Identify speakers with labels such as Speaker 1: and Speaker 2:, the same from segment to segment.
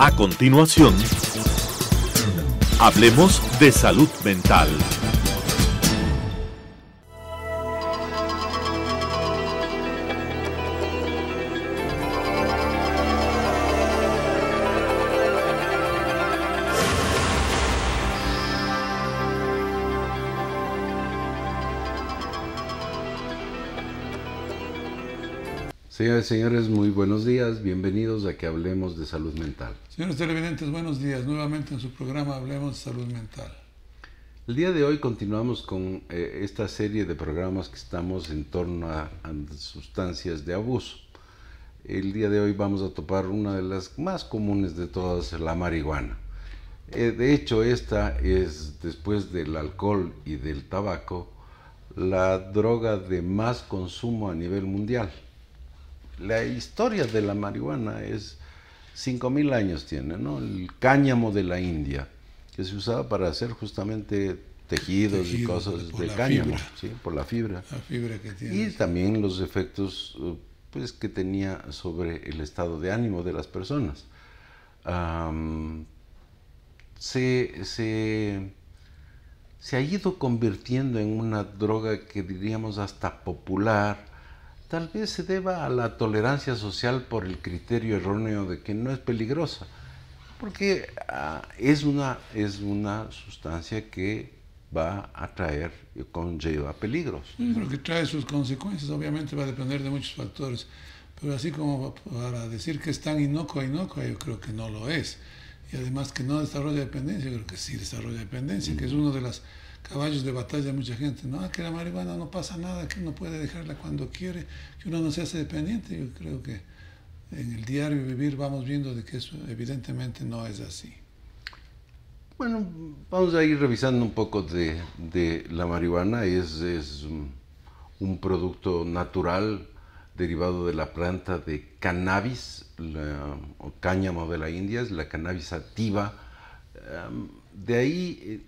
Speaker 1: A continuación, hablemos de salud mental.
Speaker 2: Señoras y señores, muy buenos días, bienvenidos a que hablemos de salud mental.
Speaker 3: Señores televidentes, buenos días, nuevamente en su programa Hablemos de Salud Mental.
Speaker 2: El día de hoy continuamos con esta serie de programas que estamos en torno a sustancias de abuso. El día de hoy vamos a topar una de las más comunes de todas, la marihuana. De hecho, esta es, después del alcohol y del tabaco, la droga de más consumo a nivel mundial. La historia de la marihuana es 5.000 años tiene, ¿no? El cáñamo de la India, que se usaba para hacer justamente tejidos y cosas de cáñamo, ¿sí? Por la fibra.
Speaker 3: La fibra que tiene.
Speaker 2: Y también los efectos pues, que tenía sobre el estado de ánimo de las personas. Se ha ido convirtiendo en una droga que diríamos hasta popular. Tal vez se deba a la tolerancia social por el criterio erróneo de que no es peligrosa, porque es una sustancia que va a traer y conlleva peligros.
Speaker 3: Sí, pero que trae sus consecuencias, obviamente va a depender de muchos factores, pero así como para decir que es tan inocua, yo creo que no lo es. Y además que no desarrolla dependencia, yo creo que sí desarrolla dependencia, que es uno de los caballos de batalla de mucha gente. No, que la marihuana no pasa nada, que uno puede dejarla cuando quiere, que uno no se hace dependiente. Yo creo que en el diario vivir vamos viendo de que eso evidentemente no es así.
Speaker 2: Bueno, vamos a ir revisando un poco de la marihuana. Es un producto natural derivado de la planta de cannabis, o cáñamo de la India, es la cannabis sativa. De ahí,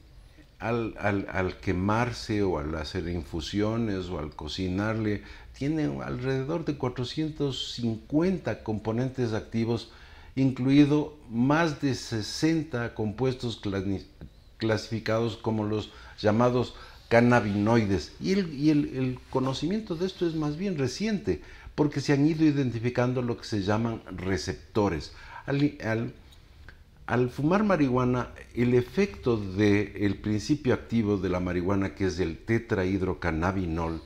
Speaker 2: al quemarse o al hacer infusiones o al cocinarle, tiene alrededor de 450 componentes activos, incluido más de 60 compuestos clasificados como los llamados cannabinoides. Y el conocimiento de esto es más bien reciente, porque se han ido identificando lo que se llaman receptores. Al fumar marihuana, el efecto del principio activo de la marihuana, que es el tetrahidrocannabinol,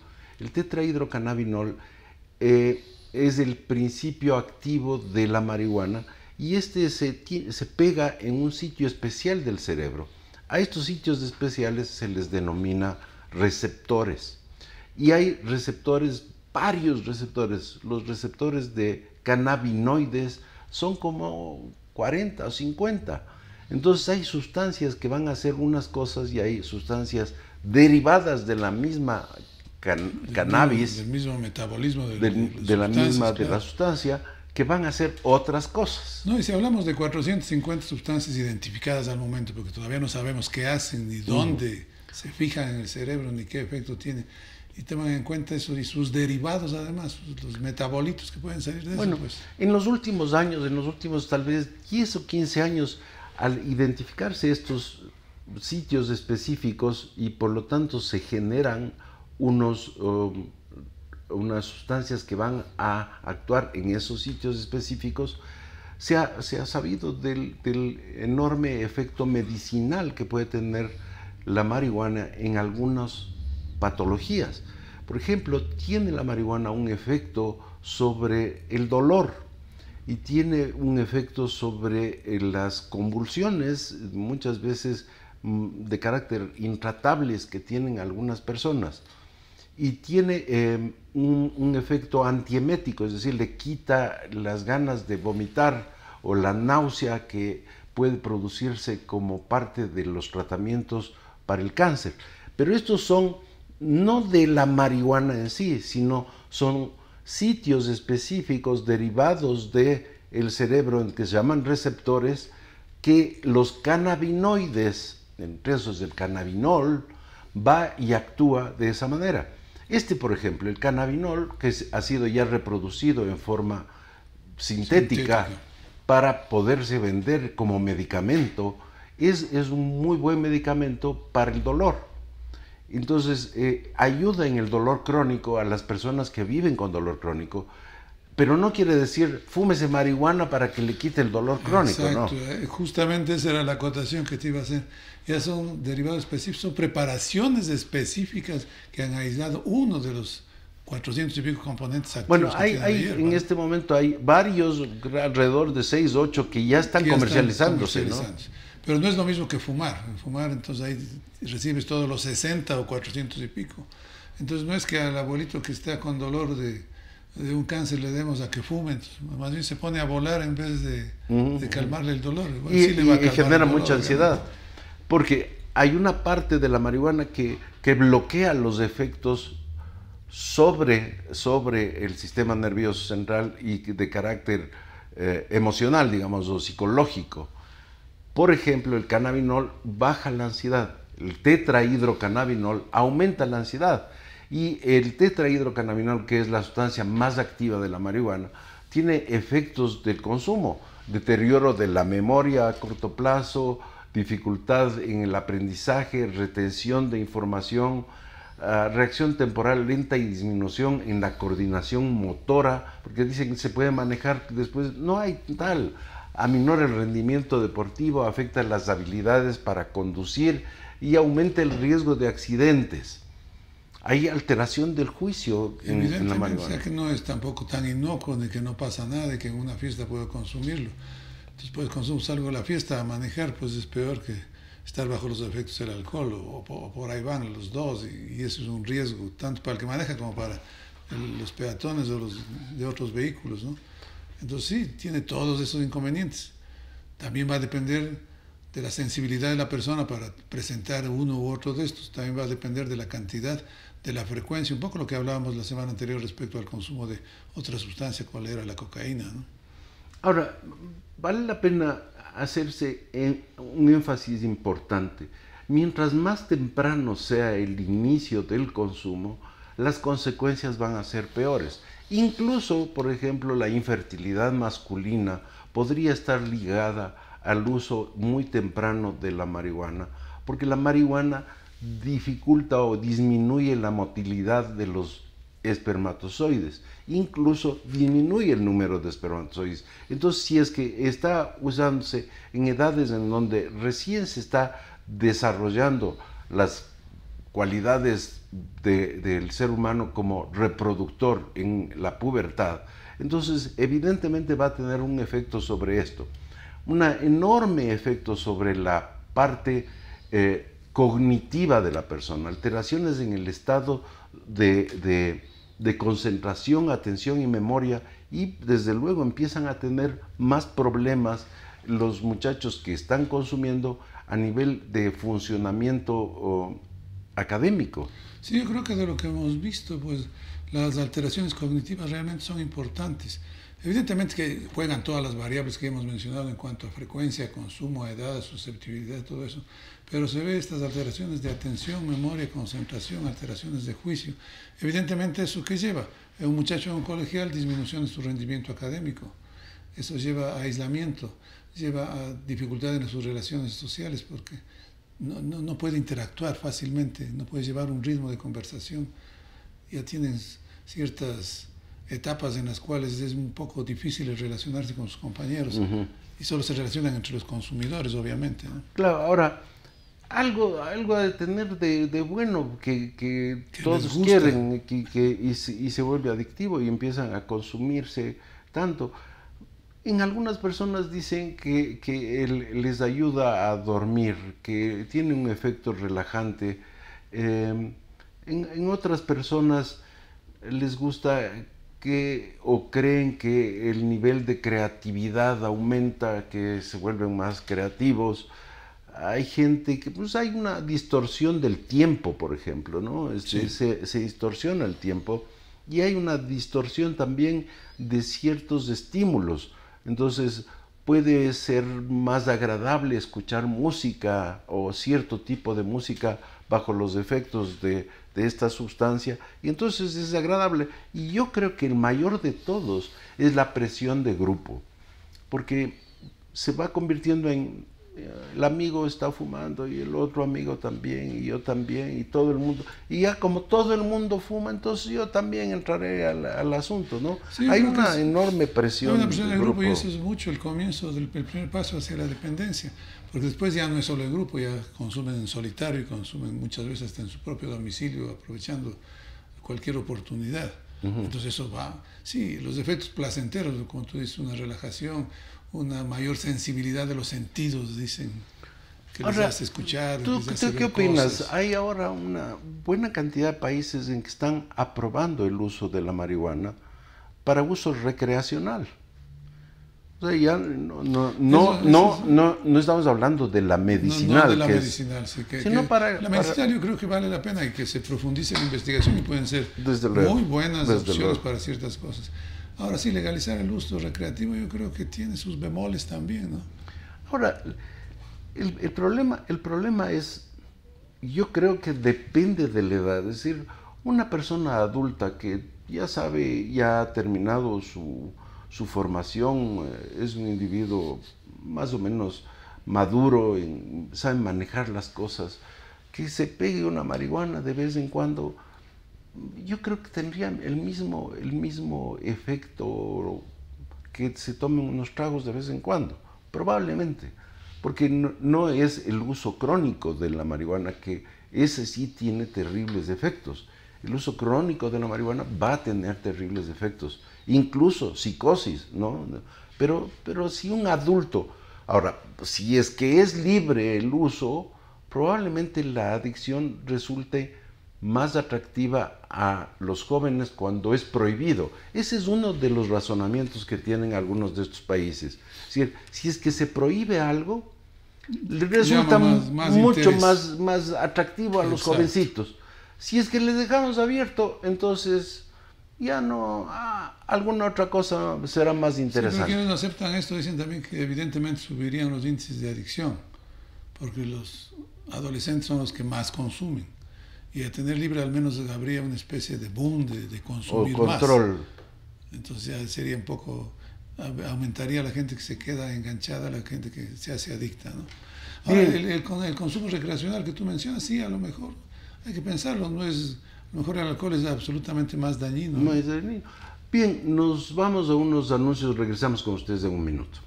Speaker 2: es el principio activo de la marihuana, y este se pega en un sitio especial del cerebro. A estos sitios especiales se les denomina receptores. Y hay receptores, varios receptores. Los receptores de cannabinoides son como 40 o 50. Entonces hay sustancias que van a hacer unas cosas y hay sustancias derivadas de la misma cannabis,
Speaker 3: del mismo metabolismo
Speaker 2: de la sustancia, que van a hacer otras cosas.
Speaker 3: No, y si hablamos de 450 sustancias identificadas al momento, porque todavía no sabemos qué hacen, ni dónde se fijan en el cerebro, ni qué efecto tienen, y toman en cuenta eso y sus derivados, además, los metabolitos que pueden salir de
Speaker 2: bueno,
Speaker 3: eso. Pues.
Speaker 2: En los últimos años, en los últimos tal vez 10 o 15 años, al identificarse estos sitios específicos y por lo tanto se generan unas sustancias que van a actuar en esos sitios específicos, se ha sabido del enorme efecto medicinal que puede tener la marihuana en algunas patologías. Por ejemplo, tiene la marihuana un efecto sobre el dolor y tiene un efecto sobre las convulsiones, muchas veces de carácter intratables que tienen algunas personas. Y tiene un efecto antiemético, es decir, le quita las ganas de vomitar o la náusea que puede producirse como parte de los tratamientos para el cáncer. Pero estos son no de la marihuana en sí, sino son sitios específicos derivados del cerebro en que se llaman receptores, que los cannabinoides, entre esos el cannabinol, va y actúa de esa manera. Por ejemplo, el cannabinol, que ha sido ya reproducido en forma sintética para poderse vender como medicamento. Es un muy buen medicamento para el dolor. Entonces, ayuda en el dolor crónico a las personas que viven con dolor crónico, pero no quiere decir fúmese marihuana para que le quite el dolor crónico.
Speaker 3: Exacto,
Speaker 2: ¿no?
Speaker 3: Justamente esa era la acotación que te iba a hacer. Ya son derivados específicos, son preparaciones específicas que han aislado uno de los 400 y pico componentes activos.
Speaker 2: Bueno, en este momento hay varios, alrededor de 6, 8, que ya están comercializándose, ¿no?
Speaker 3: Pero no es lo mismo que fumar. Fumar, entonces ahí recibes todos los 60 o 400 y pico. Entonces no es que al abuelito que está con dolor de un cáncer le demos a que fume, entonces, más bien se pone a volar en vez de calmarle el dolor.
Speaker 2: Y genera mucha ansiedad, porque hay una parte de la marihuana que bloquea los efectos sobre el sistema nervioso central y de carácter emocional, digamos, o psicológico. Por ejemplo, el cannabinol baja la ansiedad, el tetrahidrocannabinol aumenta la ansiedad, y el tetrahidrocannabinol, que es la sustancia más activa de la marihuana, tiene efectos del consumo, deterioro de la memoria a corto plazo, dificultad en el aprendizaje, retención de información, reacción temporal lenta y disminución en la coordinación motora, porque dicen que se puede manejar después, no hay tal. Aminora el rendimiento deportivo, afecta las habilidades para conducir y aumenta el riesgo de accidentes. Hay alteración del juicio en la marihuana.
Speaker 3: O sea que no es tampoco tan inocuo, de que no pasa nada, de que en una fiesta puedo consumirlo. Después salgo de la fiesta a manejar, pues es peor que estar bajo los efectos del alcohol, o por ahí van los dos, y eso es un riesgo, tanto para el que maneja como para los peatones o los de otros vehículos, ¿no? Entonces sí, tiene todos esos inconvenientes. También va a depender de la sensibilidad de la persona para presentar uno u otro de estos. También va a depender de la cantidad, de la frecuencia, un poco lo que hablábamos la semana anterior respecto al consumo de otra sustancia, cuál era la cocaína, ¿no?
Speaker 2: Ahora, vale la pena hacerse un énfasis importante. Mientras más temprano sea el inicio del consumo, las consecuencias van a ser peores. Incluso, por ejemplo, la infertilidad masculina podría estar ligada al uso muy temprano de la marihuana, porque la marihuana dificulta o disminuye la motilidad de los espermatozoides, incluso disminuye el número de espermatozoides. Entonces, si es que está usándose en edades en donde recién se está desarrollando las cualidades del ser humano como reproductor en la pubertad, entonces evidentemente va a tener un efecto sobre esto, un enorme efecto sobre la parte cognitiva de la persona, alteraciones en el estado de concentración, atención y memoria, y desde luego empiezan a tener más problemas los muchachos que están consumiendo a nivel de funcionamiento académico.
Speaker 3: Sí, yo creo que de lo que hemos visto, pues las alteraciones cognitivas realmente son importantes. Evidentemente que juegan todas las variables que hemos mencionado en cuanto a frecuencia, consumo, edad, susceptibilidad, todo eso, pero se ve estas alteraciones de atención, memoria, concentración, alteraciones de juicio. Evidentemente, ¿eso qué lleva? Un muchacho en un colegial, disminución de su rendimiento académico. Eso lleva a aislamiento, lleva a dificultad en sus relaciones sociales, porque no puede interactuar fácilmente, no puede llevar un ritmo de conversación. Ya tienen ciertas etapas en las cuales es un poco difícil relacionarse con sus compañeros, y solo se relacionan entre los consumidores, obviamente, ¿no?
Speaker 2: Claro, ahora, algo ha de tener de bueno que todos quieren y se vuelve adictivo y empiezan a consumirse tanto. En algunas personas dicen que les ayuda a dormir, que tiene un efecto relajante. En otras personas les gusta o creen que el nivel de creatividad aumenta, que se vuelven más creativos. Hay gente que, pues hay una distorsión del tiempo, por ejemplo, ¿no?
Speaker 3: Sí.
Speaker 2: Se distorsiona el tiempo, y hay una distorsión también de ciertos estímulos. Entonces puede ser más agradable escuchar música o cierto tipo de música bajo los efectos de esta sustancia, y entonces es agradable. Y yo creo que el mayor de todos es la presión de grupo, porque se va convirtiendo en el amigo está fumando y el otro amigo también y yo también y todo el mundo, y ya como todo el mundo fuma, entonces yo también entraré al asunto, ¿no?
Speaker 3: Sí,
Speaker 2: hay una enorme presión.
Speaker 3: Hay una presión del grupo, y eso es mucho el comienzo del primer paso hacia la dependencia, porque después ya no es solo el grupo, ya consumen en solitario y consumen muchas veces hasta en su propio domicilio, aprovechando cualquier oportunidad. Entonces eso va, sí, los efectos placenteros, como tú dices, una relajación, una mayor sensibilidad de los sentidos, dicen, que les hace escuchar.
Speaker 2: ¿Tú qué opinas? Hay ahora una buena cantidad de países en que están aprobando el uso de la marihuana para uso recreacional. O sea, ya no estamos hablando de la medicinal.
Speaker 3: No de la medicinal, sí. La medicinal yo creo que vale la pena y que se profundice en la investigación y pueden ser muy buenas opciones para ciertas cosas. Ahora sí, legalizar el uso recreativo yo creo que tiene sus bemoles también, ¿no?
Speaker 2: Ahora, el problema es, yo creo que depende de la edad. Es decir, una persona adulta que ya sabe, ya ha terminado su formación, es un individuo más o menos maduro, sabe manejar las cosas, que se pegue una marihuana de vez en cuando, yo creo que tendría el mismo efecto que se tomen unos tragos de vez en cuando, probablemente, porque no es el uso crónico de la marihuana, que ese sí tiene terribles efectos. El uso crónico de la marihuana va a tener terribles efectos, incluso psicosis, ¿no? Pero si un adulto, ahora, si es que es libre el uso, probablemente la adicción resulte más atractiva a los jóvenes cuando es prohibido. Ese es uno de los razonamientos que tienen algunos de estos países. Si es que se prohíbe algo, le resulta mucho más atractivo a los jovencitos. Si es que les dejamos abierto, entonces ya no, alguna otra cosa será más interesante.
Speaker 3: Sí, pero quienes no aceptan esto dicen también que evidentemente subirían los índices de adicción, porque los adolescentes son los que más consumen. Y a tener libre al menos habría una especie de boom de consumir más. O control. Entonces ya sería un poco, aumentaría la gente que se queda enganchada, la gente que se hace adicta, ¿no? Ahora, el consumo recreacional que tú mencionas, sí, a lo mejor hay que pensarlo, no es, a lo mejor el alcohol es absolutamente más dañino.
Speaker 2: Más dañino. Bien, nos vamos a unos anuncios, regresamos con ustedes en un minuto.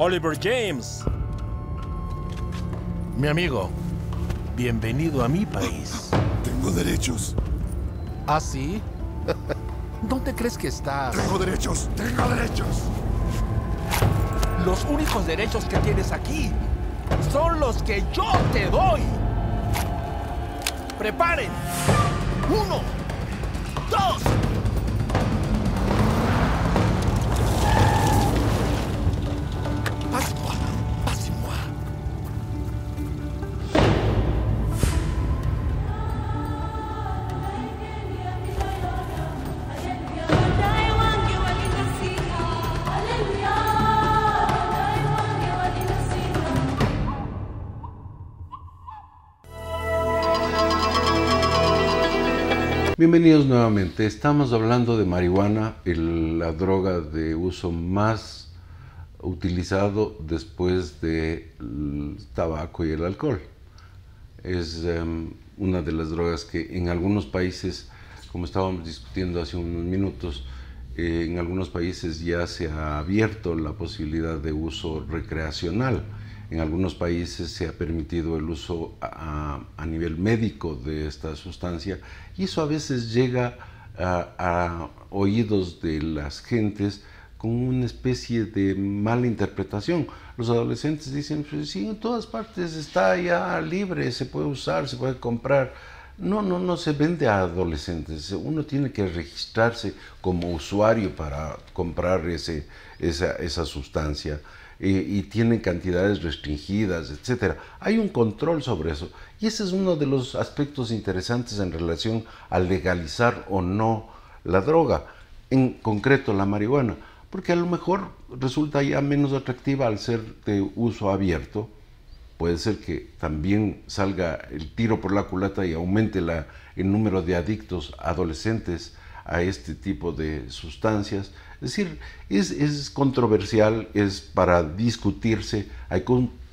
Speaker 4: Oliver James.
Speaker 5: Mi amigo, bienvenido a mi país.
Speaker 6: Tengo derechos.
Speaker 5: ¿Ah, sí? ¿Dónde crees que estás?
Speaker 6: Tengo derechos.
Speaker 5: Los únicos derechos que tienes aquí son los que yo te doy. ¡Preparen! 1, 2.
Speaker 2: Bienvenidos nuevamente. Estamos hablando de marihuana, la droga de uso más utilizado después del tabaco y el alcohol. Es una de las drogas que en algunos países, como estábamos discutiendo hace unos minutos, en algunos países ya se ha abierto la posibilidad de uso recreacional. En algunos países se ha permitido el uso a nivel médico de esta sustancia, y eso a veces llega a oídos de las gentes con una especie de mala interpretación. Los adolescentes dicen, pues sí, en todas partes está ya libre, se puede usar, se puede comprar. No se vende a adolescentes. Uno tiene que registrarse como usuario para comprar esa sustancia. Y tienen cantidades restringidas, etc. Hay un control sobre eso, y ese es uno de los aspectos interesantes en relación a legalizar o no la droga, en concreto la marihuana, porque a lo mejor resulta ya menos atractiva al ser de uso abierto, puede ser que también salga el tiro por la culata y aumente el número de adictos adolescentes a este tipo de sustancias. Es decir, es controversial, es para discutirse, hay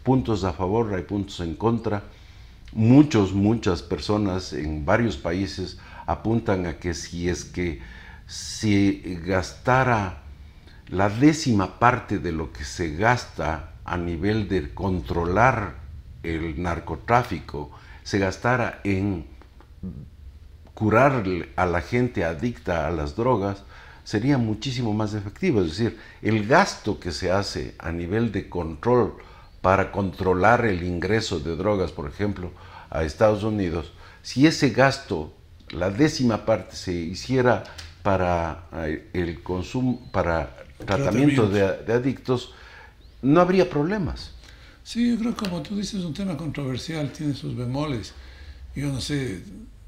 Speaker 2: puntos a favor, hay puntos en contra. Muchas personas en varios países apuntan a que si es que se gastara la 10ª parte de lo que se gasta a nivel de controlar el narcotráfico, se gastara en curar a la gente adicta a las drogas, sería muchísimo más efectivo. Es decir, el gasto que se hace a nivel de control para controlar el ingreso de drogas, por ejemplo, a Estados Unidos, si ese gasto, la 10ª parte, se hiciera para el consumo, para tratamiento de adictos, no habría problemas.
Speaker 3: Sí, yo creo que como tú dices, es un tema controversial, tiene sus bemoles. Yo no sé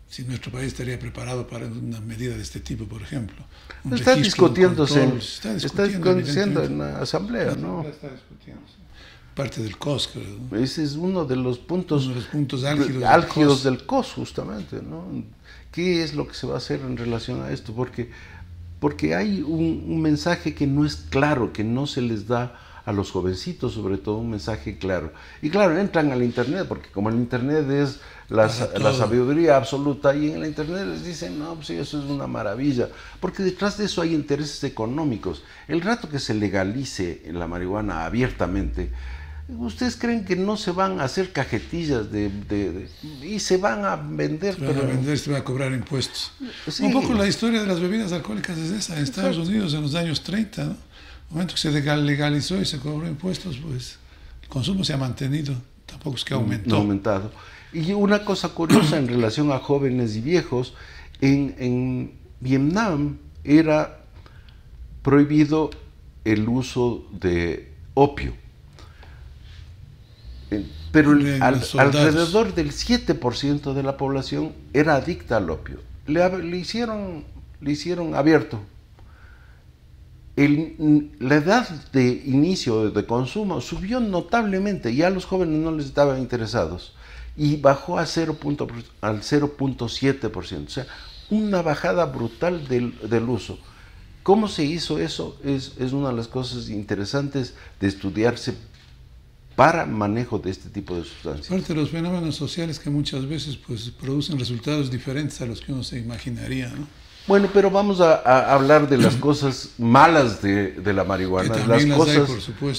Speaker 3: si nuestro país estaría preparado para una medida de este tipo, por ejemplo.
Speaker 2: Está discutiéndose,
Speaker 3: está
Speaker 2: discutiendo en la asamblea, ¿no?
Speaker 3: Está discutiéndose. Parte del COS, creo, ¿no?
Speaker 2: Ese es uno de los puntos
Speaker 3: álgidos
Speaker 2: del COS, justamente, ¿no? ¿Qué es lo que se va a hacer en relación a esto? Porque hay un mensaje que no es claro, que no se les da a los jovencitos, sobre todo, un mensaje claro. Y claro, entran al Internet, porque como el Internet es la sabiduría absoluta, y en el Internet les dicen, no, pues sí, eso es una maravilla, porque detrás de eso hay intereses económicos. El rato que se legalice la marihuana abiertamente, ¿ustedes creen que no se van a hacer cajetillas y se van a vender?
Speaker 3: Se van a cobrar impuestos.
Speaker 2: Sí.
Speaker 3: Un poco la historia de las bebidas alcohólicas es esa. En Estados Unidos, en los años 30, ¿no? En el momento que se legalizó y se cobró impuestos, pues el consumo se ha mantenido, tampoco es que aumentó.
Speaker 2: No ha aumentado. Y una cosa curiosa en relación a jóvenes y viejos, en Vietnam era prohibido el uso de opio. Pero alrededor del 7% de la población era adicta al opio. Le hicieron abierto. La edad de inicio de consumo subió notablemente, ya los jóvenes no les estaban interesados, y bajó al 0.7%, o sea, una bajada brutal del uso. ¿Cómo se hizo eso? Es una de las cosas interesantes de estudiarse para manejo de este tipo de sustancias.
Speaker 3: Aparte de los fenómenos sociales que muchas veces pues producen resultados diferentes a los que uno se imaginaría, ¿no?
Speaker 2: Bueno, pero vamos a hablar de las cosas malas de la marihuana,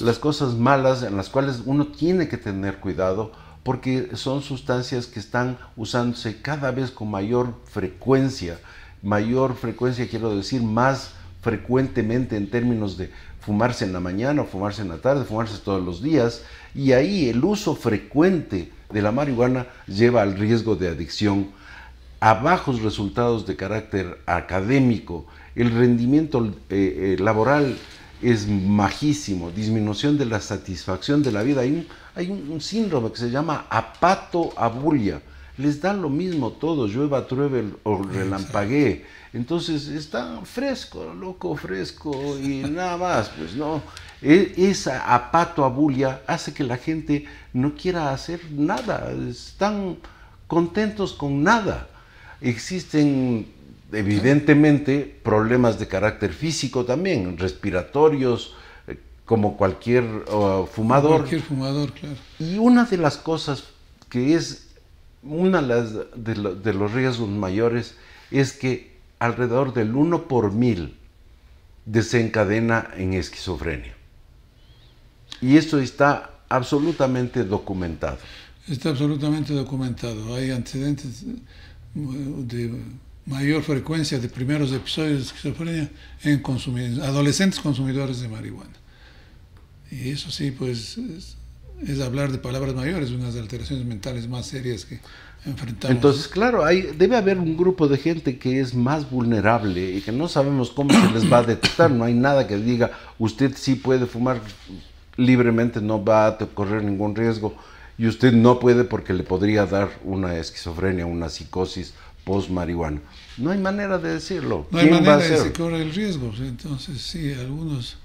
Speaker 2: las cosas malas en las cuales uno tiene que tener cuidado, porque son sustancias que están usándose cada vez con mayor frecuencia, quiero decir, más frecuentemente en términos de fumarse en la mañana, fumarse en la tarde, fumarse todos los días, y ahí el uso frecuente de la marihuana lleva al riesgo de adicción, a bajos resultados de carácter académico, el rendimiento laboral es bajísimo, disminución de la satisfacción de la vida. Hay un síndrome que se llama apatoabulia, les da lo mismo todo, llueva, truebe o relampaguee. Entonces está fresco y nada más, pues no. Esa apatoabulia hace que la gente no quiera hacer nada, están contentos con nada. Existen evidentemente problemas de carácter físico también, respiratorios, como cualquier fumador.
Speaker 3: Cualquier fumador, claro.
Speaker 2: Y una de las cosas que es una de los riesgos mayores es que alrededor del 1 por 1000 desencadena en esquizofrenia. Y esto está absolutamente documentado.
Speaker 3: Está absolutamente documentado. Hay antecedentes de mayor frecuencia de primeros episodios de esquizofrenia en adolescentes consumidores de marihuana. Y eso sí, pues es hablar de palabras mayores, unas alteraciones mentales más serias que enfrentamos.
Speaker 2: Entonces, claro, debe haber un grupo de gente que es más vulnerable y que no sabemos cómo se les va a detectar. No hay nada que diga, usted sí puede fumar libremente, no va a correr ningún riesgo, y usted no puede porque le podría dar una esquizofrenia, una psicosis post-marihuana. No hay manera de decirlo.
Speaker 3: No hay manera de que corre el riesgo. Entonces, sí, algunos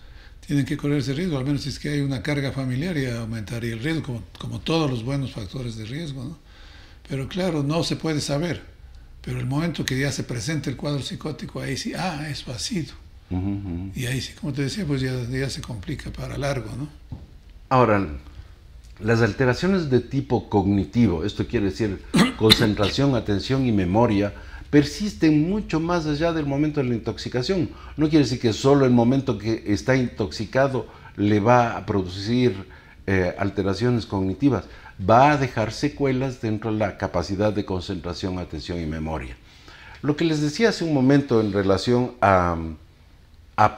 Speaker 3: tienen que correr ese riesgo, al menos si es que hay una carga familiar y aumentaría el riesgo, como todos los buenos factores de riesgo, ¿no? Pero claro, no se puede saber, pero el momento que ya se presenta el cuadro psicótico, ahí sí, eso ha sido. Y ahí sí, como te decía, pues ya se complica para largo, ¿no?
Speaker 2: Ahora, las alteraciones de tipo cognitivo, esto quiere decir concentración, atención y memoria, persisten mucho más allá del momento de la intoxicación. No quiere decir que solo el momento que está intoxicado le va a producir alteraciones cognitivas. Va a dejar secuelas dentro de la capacidad de concentración, atención y memoria. Lo que les decía hace un momento en relación a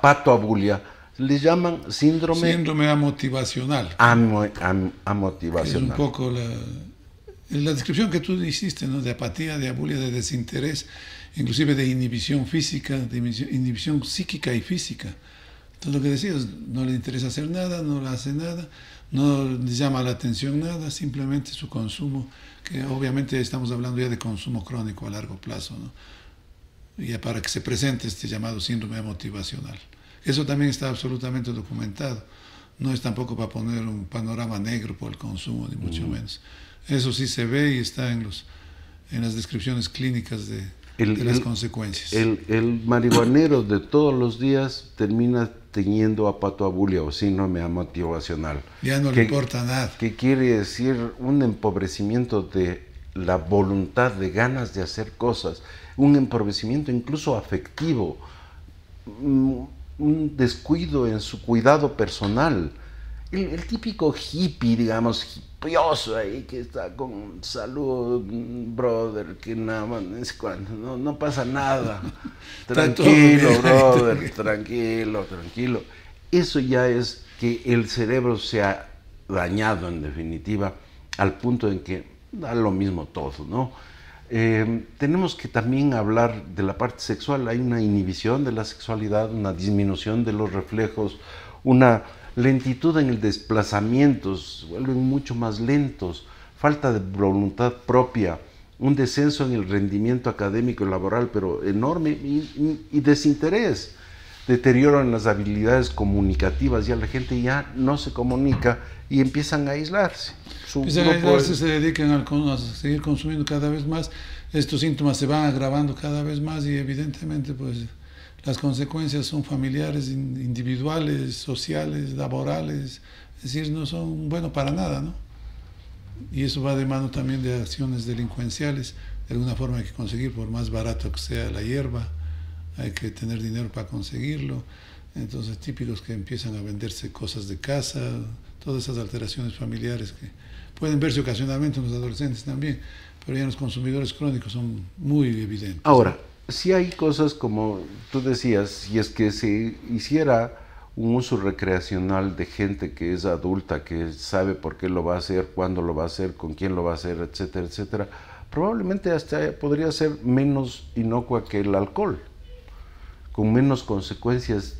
Speaker 2: patoabulia, le llaman síndrome
Speaker 3: amotivacional.
Speaker 2: Amotivacional.
Speaker 3: Es un poco la descripción que tú hiciste, ¿no? De apatía, de abulia, de desinterés, inclusive de inhibición física, de inhibición psíquica y física. Entonces lo que decías, no le interesa hacer nada, no le hace nada, no le llama la atención nada, simplemente su consumo, que obviamente estamos hablando ya de consumo crónico a largo plazo, ¿no? Ya para que se presente este llamado síndrome motivacional. Eso también está absolutamente documentado. No es tampoco para poner un panorama negro por el consumo, ni mucho menos. Eso sí se ve y está en las descripciones clínicas de las consecuencias.
Speaker 2: El marihuanero de todos los días termina teniendo apatoabulia o síndrome amotivacional.
Speaker 3: Ya no le importa nada.
Speaker 2: Que quiere decir un empobrecimiento de la voluntad, de ganas de hacer cosas, un empobrecimiento incluso afectivo, un descuido en su cuidado personal. El típico hippie, digamos, hippioso ahí, que está con salud, brother, que nada más, no pasa nada. Tranquilo, brother, tranquilo. Eso ya es que el cerebro se ha dañado en definitiva, al punto en que da lo mismo todo, ¿no? Tenemos que también hablar de la parte sexual. Hay una inhibición de la sexualidad, una disminución de los reflejos, una lentitud en el desplazamiento, se vuelven mucho más lentos, falta de voluntad propia, un descenso en el rendimiento académico y laboral, pero enorme, y desinterés, deterioro en las habilidades comunicativas, ya la gente ya no se comunica y empiezan a aislarse.
Speaker 3: Se dedican a seguir consumiendo cada vez más, estos síntomas se van agravando cada vez más y evidentemente pues las consecuencias son familiares, individuales, sociales, laborales, es decir, no son buenos para nada, ¿no? Y eso va de mano también de acciones delincuenciales. De alguna forma hay que conseguir, por más barato que sea la hierba, hay que tener dinero para conseguirlo. Entonces típicos que empiezan a venderse cosas de casa, todas esas alteraciones familiares que pueden verse ocasionalmente en los adolescentes también, pero ya en los consumidores crónicos son muy evidentes.
Speaker 2: Ahora, si hay cosas como tú decías, si es que se hiciera un uso recreacional de gente que es adulta, que sabe por qué lo va a hacer, cuándo lo va a hacer, con quién lo va a hacer, etcétera, etcétera, probablemente hasta podría ser menos inocua que el alcohol, con menos consecuencias,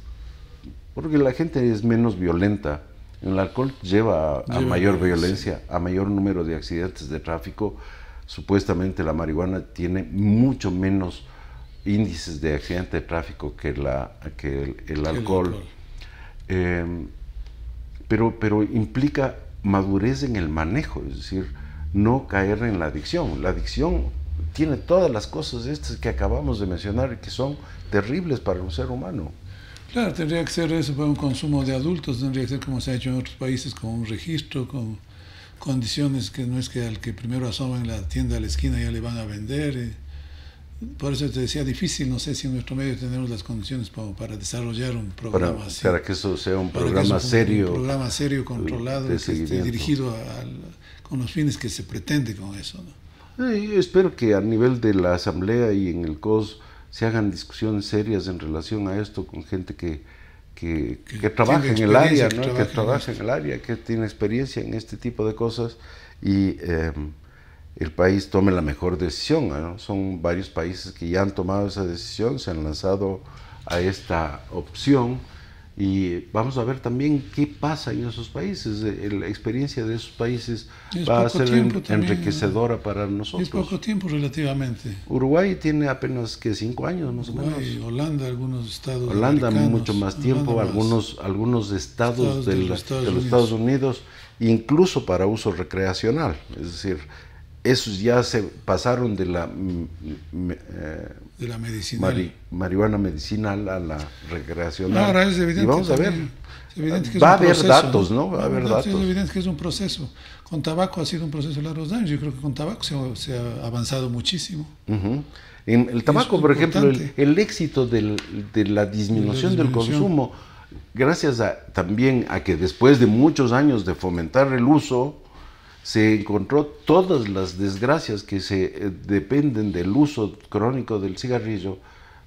Speaker 2: porque la gente es menos violenta. El alcohol lleva a mayor violencia, a mayor número de accidentes de tráfico. Supuestamente la marihuana tiene mucho menos índices de accidente de tráfico que el alcohol. Pero implica madurez en el manejo, es decir, no caer en la adicción. La adicción tiene todas las cosas estas que acabamos de mencionar y que son terribles para un ser humano.
Speaker 3: Claro, tendría que ser eso para un consumo de adultos, tendría que ser como se ha hecho en otros países, con un registro, con condiciones que no es que al que primero asoma en la tienda a la esquina ya le van a vender. Por eso te decía, difícil, no sé si en nuestro medio tenemos las condiciones para desarrollar un programa así.
Speaker 2: Para que eso sea un programa serio.
Speaker 3: Un programa serio, controlado, que esté dirigido con los fines que se pretende con eso, ¿no?
Speaker 2: Espero que a nivel de la Asamblea y en el COS se hagan discusiones serias en relación a esto con gente que trabaja en el área, ¿no? Que trabaja en el área, que tiene experiencia en este tipo de cosas y el país tome la mejor decisión, ¿no? Son varios países que ya han tomado esa decisión, se han lanzado a esta opción Y vamos a ver también qué pasa en esos países. La experiencia de esos países va a ser enriquecedora para nosotros.
Speaker 3: Es poco tiempo relativamente.
Speaker 2: Uruguay tiene apenas que 5 años más o menos.
Speaker 3: Holanda, algunos estados.
Speaker 2: Holanda mucho más tiempo, algunos estados de los Estados Unidos, incluso para uso recreacional. Es decir, esos ya se pasaron de la marihuana medicinal a la recreacional.
Speaker 3: Ahora es evidente,
Speaker 2: y vamos a ver,
Speaker 3: va
Speaker 2: a haber datos, ¿no? Va a haber datos.
Speaker 3: Es evidente que es un proceso. Con tabaco ha sido un proceso de largos años. Yo creo que con tabaco se ha avanzado muchísimo.
Speaker 2: En el tabaco, por ejemplo, el éxito de la disminución del consumo, gracias también a que después de muchos años de fomentar el uso, se encontró todas las desgracias que dependen del uso crónico del cigarrillo,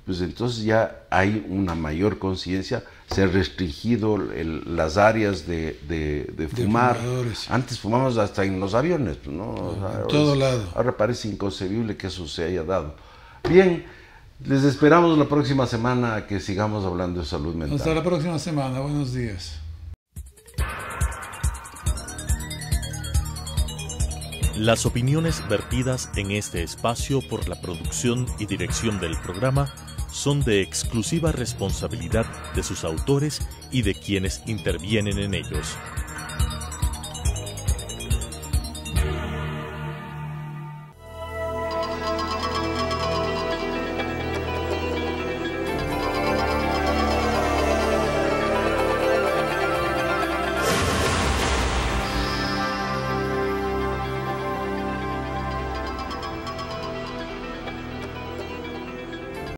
Speaker 2: pues entonces ya hay una mayor conciencia, se ha restringido las áreas de fumar. Antes fumábamos hasta en los aviones, ¿no?
Speaker 3: En todo lado.
Speaker 2: Ahora parece inconcebible que eso se haya dado. Bien, les esperamos la próxima semana a que sigamos hablando de salud mental.
Speaker 3: Hasta la próxima semana, buenos días.
Speaker 1: Las opiniones vertidas en este espacio por la producción y dirección del programa son de exclusiva responsabilidad de sus autores y de quienes intervienen en ellos.